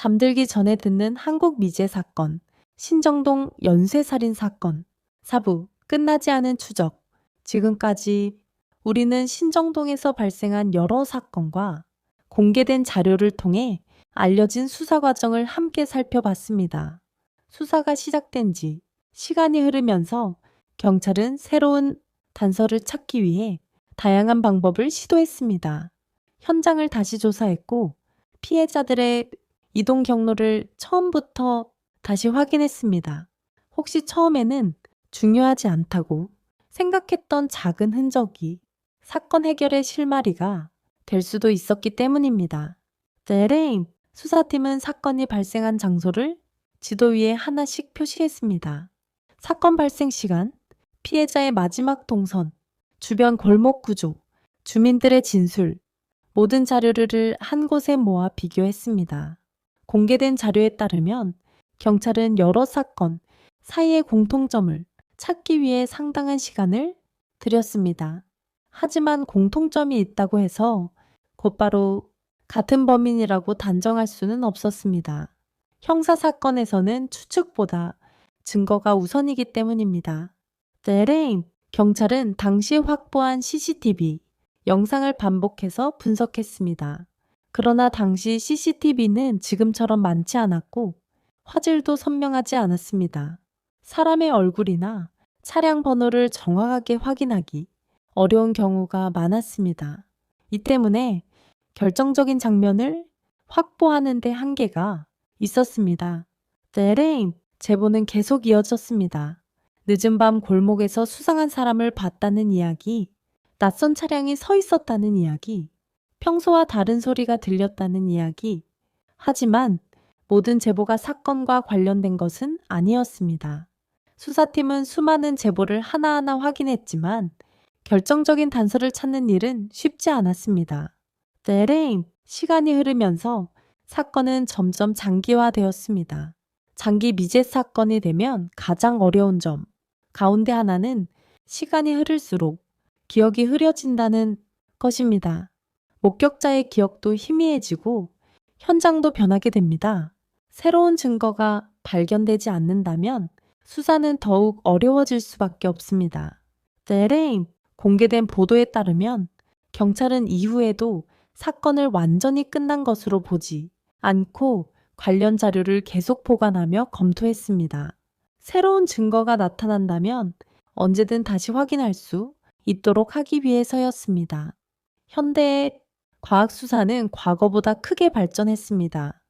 잠들기 전에 듣는 한국 미제 사건, 신정동 연쇄살인 사건, 4부, 끝나지 않은 추적. 지금까지 우리는 신정동에서 발생한 여러 사건과 공개된 자료를 통해 알려진 수사 과정을 함께 살펴봤습니다. 수사가 시작된 지 시간이 흐르면서 경찰은 새로운 단서를 찾기 위해 다양한 방법을 시도했습니다. 현장을 다시 조사했고 피해자들의 이동 경로를 처음부터 다시 확인했습니다. 혹시 처음에는 중요하지 않다고 생각했던 작은 흔적이 사건 해결의 실마리가 될 수도 있었기 때문입니다. 네레임 수사팀은 사건이 발생한 장소를 지도 위에 하나씩 표시했습니다. 사건 발생 시간, 피해자의 마지막 동선, 주변 골목 구조, 주민들의 진술, 모든 자료를 한 곳에 모아 비교했습니다. 공개된 자료에 따르면 경찰은 여러 사건 사이의 공통점을 찾기 위해 상당한 시간을 들였습니다. 하지만 공통점이 있다고 해서 곧바로 같은 범인이라고 단정할 수는 없었습니다. 형사사건에서는 추측보다 증거가 우선이기 때문입니다. 네레임 경찰은 당시 확보한 CCTV 영상을 반복해서 분석했습니다. 그러나 당시 CCTV는 지금처럼 많지 않았고 화질도 선명하지 않았습니다. 사람의 얼굴이나 차량 번호를 정확하게 확인하기 어려운 경우가 많았습니다. 이 때문에 결정적인 장면을 확보하는 데 한계가 있었습니다. 네레임 제보는 계속 이어졌습니다. 늦은 밤 골목에서 수상한 사람을 봤다는 이야기, 낯선 차량이 서 있었다는 이야기, 평소와 다른 소리가 들렸다는 이야기. 하지만 모든 제보가 사건과 관련된 것은 아니었습니다. 수사팀은 수많은 제보를 하나하나 확인했지만 결정적인 단서를 찾는 일은 쉽지 않았습니다. 네레임 시간이 흐르면서 사건은 점점 장기화되었습니다. 장기 미제 사건이 되면 가장 어려운 점 가운데 하나는 시간이 흐를수록 기억이 흐려진다는 것입니다. 목격자의 기억도 희미해지고 현장도 변하게 됩니다. 새로운 증거가 발견되지 않는다면 수사는 더욱 어려워질 수밖에 없습니다. 네레임 공개된 보도에 따르면 경찰은 이후에도 사건을 완전히 끝난 것으로 보지 않고 관련 자료를 계속 보관하며 검토했습니다. 새로운 증거가 나타난다면 언제든 다시 확인할 수 있도록 하기 위해서였습니다. 현대의 과학 수사는 과거보다 크게 발전했습니다.